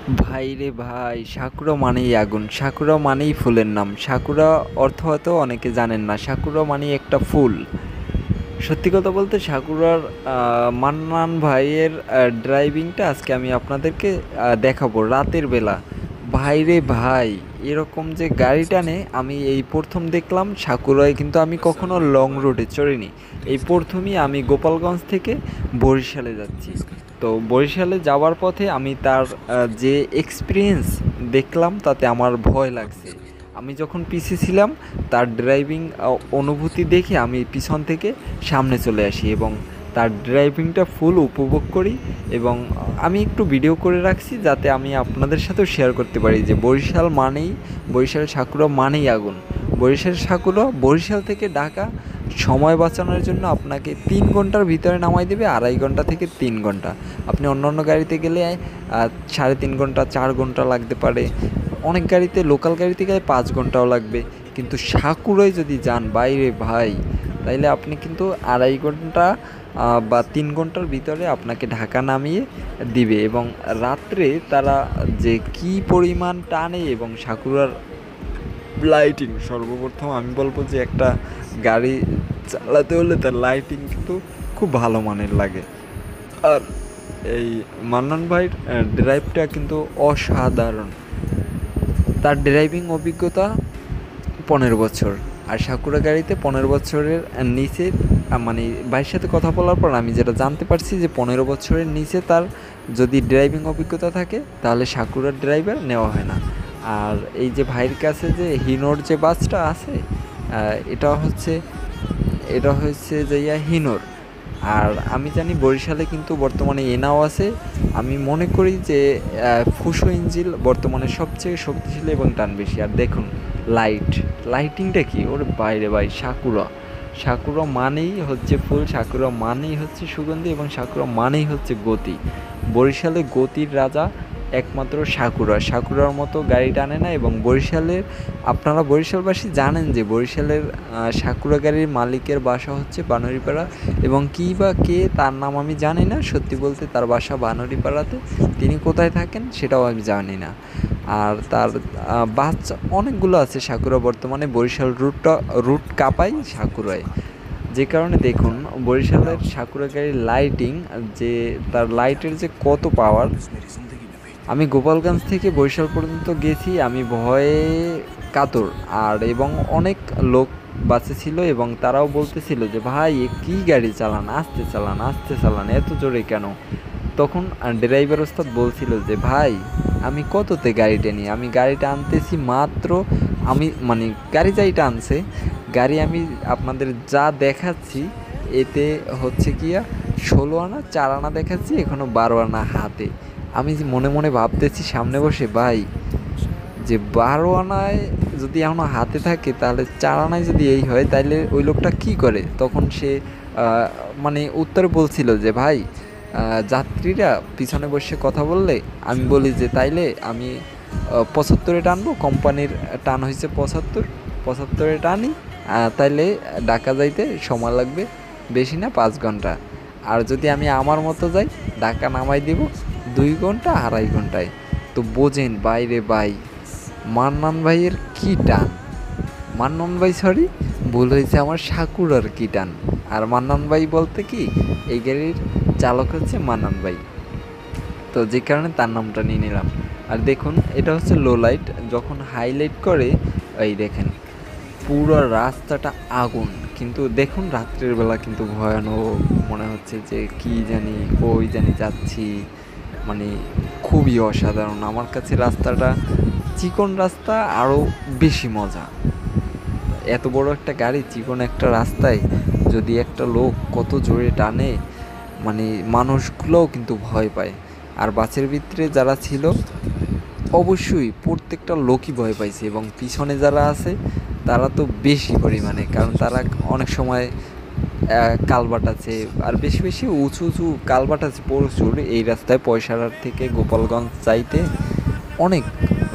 ভাই রে ভাই, সাকুরা মানেই আগুন, সাকুরা মানেই ফুলের নাম। সাকুরা অর্থ হয়তো অনেকে জানেন না। সাকুরা মানেই একটা ফুল। সত্যি কথা বলতে সাকুরার মান্নান ভাইয়ের ড্রাইভিংটা আজকে আমি আপনাদেরকে দেখাবো রাতের বেলা। ভাই রে ভাই, এরকম যে গাড়ি টানে আমি এই প্রথম দেখলাম সাকুরায়, কিন্তু আমি কখনো লং রুটে চড়িনি। এই প্রথমই আমি গোপালগঞ্জ থেকে বরিশালে যাচ্ছি। তো বরিশালে যাওয়ার পথে আমি তার যে এক্সপিরিয়েন্স দেখলাম তাতে আমার ভয় লাগছে। আমি যখন পিছিয়ে ছিলাম তার ড্রাইভিং অনুভূতি দেখে আমি পিছন থেকে সামনে চলে আসি এবং তার ড্রাইভিংটা ফুল উপভোগ করি। এবং আমি একটু ভিডিও করে রাখছি যাতে আমি আপনাদের সাথেও শেয়ার করতে পারি যে বরিশাল মানেই, বরিশাল সাকুরা মানেই আগুন। বরিশাল সাকুরা বরিশাল থেকে ঢাকা সময় বাঁচানোর জন্য আপনাকে 3 ঘন্টার ভিতরে নামাই দেবে, 2.5 ঘন্টা থেকে 3 ঘন্টা। আপনি অন্য অন্য গাড়িতে গেলে 3.5 ঘন্টা 4 ঘন্টা লাগতে পারে, অনেক গাড়িতে লোকাল গাড়িতে গেলে 5 ঘন্টাও লাগবে। কিন্তু সাকুরায় যদি যান বাইরে ভাই, তাইলে আপনি কিন্তু 2.5 ঘন্টা বা 3 ঘন্টার ভিতরে আপনাকে ঢাকা নামিয়ে দিবে। এবং রাত্রে তারা যে কি পরিমাণ টানে, এবং সাকুরার লাইটিং, সর্বপ্রথম আমি বলবো যে একটা গাড়ি চালাতে হলে তার লাইটিং কিন্তু খুব ভালো মানের লাগে। আর এই মান্নান ভাইয়ের ড্রাইভটা কিন্তু অসাধারণ। তার ড্রাইভিং অভিজ্ঞতা 15 বছর। আর সাকুরা গাড়িতে 15 বছরের নিচে, মানে ভাইয়ের সাথে কথা বলার পর আমি যেটা জানতে পারছি যে 15 বছরের নিচে তার যদি ড্রাইভিং অভিজ্ঞতা থাকে তাহলে সাকুরার ড্রাইভার নেওয়া হয় না। আর এই যে ভাইয়ের কাছে যে হিনোর যে বাসটা আছে, এটা হচ্ছে যে হিনোর। আর আমি জানি বরিশালে কিন্তু বর্তমানে এনাও আছে। আমি মনে করি যে ফুসো ইঞ্জিল বর্তমানে সবচেয়ে শক্তিশালী এবং টান বেশি। আর দেখুন লাইটিংটা কি, ওর বাইরে ভাই! সাকুরা, সাকুরা মানেই হচ্ছে ফুল, সাকুরা মানেই হচ্ছে সুগন্ধি, এবং সাকুরা মানেই হচ্ছে গতি। বরিশালে গতির রাজা একমাত্র সাকুরা। সাকুরার মতো গাড়ি টানে না। এবং বরিশালের, আপনারা বরিশালবাসী জানেন যে বরিশালের সাকুরা গাড়ির মালিকের বাসা হচ্ছে বানরিপাড়া। এবং কী বা কে তার নাম আমি জানি না, সত্যি বলতে তার বাসা বানরিপাড়াতে। তিনি কোথায় থাকেন সেটাও আমি জানি না। আর তার বাচ্চা অনেকগুলো আছে সাকুরা বর্তমানে। বরিশাল রুট কাপাই সাকুরায়। যে কারণে দেখুন বরিশালের সাকুরা গাড়ির লাইটিং, যে তার লাইটের যে কত পাওয়ার। আমি গোপালগঞ্জ থেকে বরিশাল পর্যন্ত গেছি, আমি ভয়ে কাতর। আর এবং অনেক লোক বাসে ছিল এবং তারাও বলতেছিল যে ভাই এ কী গাড়ি চালান, আস্তে চালান, আস্তে চালান, এত জোরে কেন? তখন ড্রাইভার ওস্তাদ বলছিল যে ভাই আমি কততে গাড়িটা নিই, আমি গাড়িটা আনতেছি মাত্র, আমি মানে গাড়ি যাইটা আনছে, গাড়ি আমি আপনাদের যা দেখাচ্ছি এতে হচ্ছে গিয়া 16 আনা 4 আনা দেখাচ্ছি, এখনও 12 আনা হাতে। আমি মনে মনে ভাবতেছি সামনে বসে, ভাই যে 12 আনায় যদি এখনও হাতে থাকে তাহলে 4 আনায় যদি এই হয় তাহলে ওই লোকটা কি করে? তখন সে মানে উত্তরে বলছিল যে ভাই যাত্রীরা পিছনে বসে কথা বললে আমি বলি যে তাইলে আমি 75-এ টানবো, কোম্পানির টান হয়েছে 75-এ টানি, তাইলে ঢাকা যাইতে সময় লাগবে বেশি না 5 ঘন্টা। আর যদি আমি আমার মতো যাই ঢাকা নামাই দিব 2 ঘন্টা 2.5 ঘন্টায়। তো বোঝেন বাইরে ভাই, মান্নান ভাইয়ের কী টান! মান্নান ভাই, সরি, ভুল হয়েছে আমার, সাকুরার কী টান! আর মান্নান ভাই বলতে কি, এই গাড়ির চালক হচ্ছে মান্নান ভাই। তো যে কারণে তার নামটা নিয়ে নিলাম। আর দেখুন এটা হচ্ছে লো লাইট, যখন হাইলাইট করে এই দেখেন পুরো রাস্তাটা আগুন। কিন্তু দেখুন রাত্রের বেলা কিন্তু ভয়ানক মনে হচ্ছে যে কি জানি কই জানি যাচ্ছি, মানে খুবই অসাধারণ। আমার কাছে রাস্তাটা, চিকন রাস্তা আরও বেশি মজা। এত বড় একটা গাড়ি চিকন একটা রাস্তায় যদি একটা লোক কত জোরে টানে, মানে মানুষগুলোও কিন্তু ভয় পায়। আর বাসের ভিতরে যারা ছিল অবশ্যই প্রত্যেকটা লোকই ভয় পাইছে, এবং পিছনে যারা আছে তারা তো বেশি পরিমাণে, কারণ তারা অনেক সময় কালভার্ট আছে, আর বেশি বেশি উঁচু উঁচু কালভার্ট আছে প্রচুর এই রাস্তায়। পয়সার থেকে গোপালগঞ্জ যাইতে অনেক,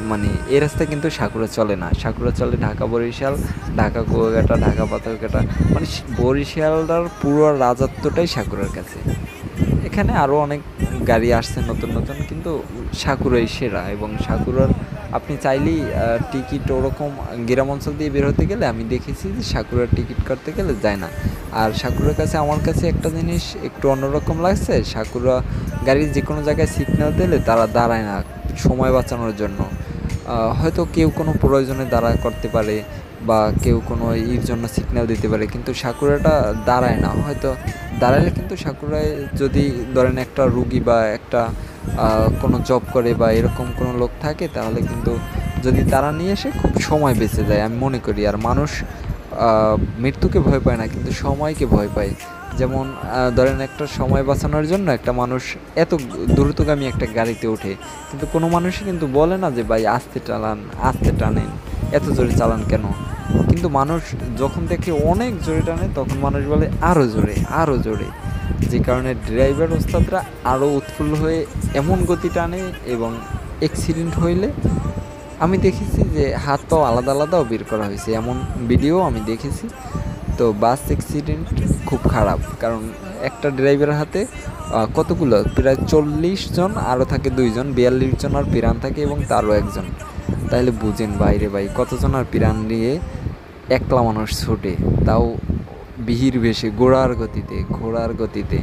মানে এই রাস্তায় কিন্তু সাকুরা চলে না। সাকুরা চলে ঢাকা বরিশাল, ঢাকা কুয়াকাটা, ঢাকা পাথরঘাটা, মানে বরিশালটার পুরো রাজত্বটাই সাকুরার কাছে। এখানে আরও অনেক গাড়ি আসছে নতুন নতুন, কিন্তু সাকুরাই সেরা। এবং সাকুরার আপনি চাইলেই টিকিট ওরকম গ্রাম অঞ্চল দিয়ে বের হতে গেলে আমি দেখেছি যে সাকুরার টিকিট কাটতে গেলে যায় না। আর সাকুরার কাছে আমার কাছে একটা জিনিস একটু অন্যরকম লাগছে, সাকুরা গাড়ির যে কোনো জায়গায় সিগন্যাল দিলে তারা দাঁড়ায় না সময় বাঁচানোর জন্য। হয়তো কেউ কোনো প্রয়োজনে দাঁড়া করতে পারে বা কেউ কোনো ইর জন্য সিগন্যাল দিতে পারে, কিন্তু সাকুরাটা দাঁড়ায় না। হয়তো দাঁড়ালে কিন্তু সাকুরায় যদি ধরেন একটা রুগী বা একটা কোনো জব করে বা এরকম কোনো লোক থাকে, তাহলে কিন্তু যদি তারা নিয়ে আসে খুব সময় বেঁচে যায় আমি মনে করি। আর মানুষ মৃত্যুকে ভয় পায় না, কিন্তু সময়কে ভয় পায়। যেমন ধরেন একটা সময় বাঁচানোর জন্য একটা মানুষ এত দ্রুতগামী একটা গাড়িতে ওঠে, কিন্তু কোনো মানুষই কিন্তু বলে না যে ভাই আস্তে চালান, আস্তে টানেন, এত জোরে চালান কেন। কিন্তু মানুষ যখন দেখে অনেক জোরে টানে তখন মানুষ বলে আরও জোরে, আরও জোরে। যে কারণে ড্রাইভার ওস্তাদরা আরও উৎফুল্ল হয়ে এমন গতি টানে, এবং অ্যাক্সিডেন্ট হইলে আমি দেখেছি যে হাত পাও আলাদা আলাদাও বের করা হয়েছে, এমন ভিডিও আমি দেখেছি। তো বাস অ্যাক্সিডেন্ট খুব খারাপ, কারণ একটা ড্রাইভারের হাতে কতগুলো প্রায় 40 জন, আরও থাকে 2 জন, 42 জন আর পিরান থাকে এবং তারও একজন। তাহলে বুঝেন বাইরে ভাই কতজন আর পিরান নিয়ে একলা মানুষ ছুটে, তাও বিহির বেশে ঘোড়ার গতিতে, ঘোড়ার গতিতে।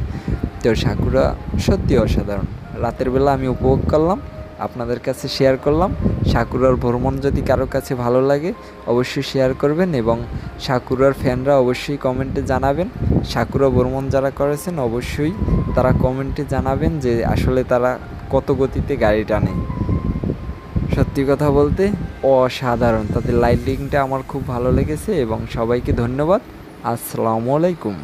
তো সাকুরা সত্যি অসাধারণ। রাতের বেলা আমি উপভোগ করলাম, আপনাদের কাছে শেয়ার করলাম। সাকুরার ভ্রমণ যদি কারো কাছে ভালো লাগে অবশ্যই শেয়ার করবেন, এবং সাকুরার ফ্যানরা অবশ্যই কমেন্টে জানাবেন। সাকুরা ভ্রমণ যারা করেছেন অবশ্যই তারা কমেন্টে জানাবেন যে আসলে তারা কত গতিতে গাড়ি টানে। সত্যি কথা বলতে অসাধারণ, তাদের লাইটিংটা আমার খুব ভালো লেগেছে। এবং সবাইকে ধন্যবাদ। আসসালামু আলাইকুম।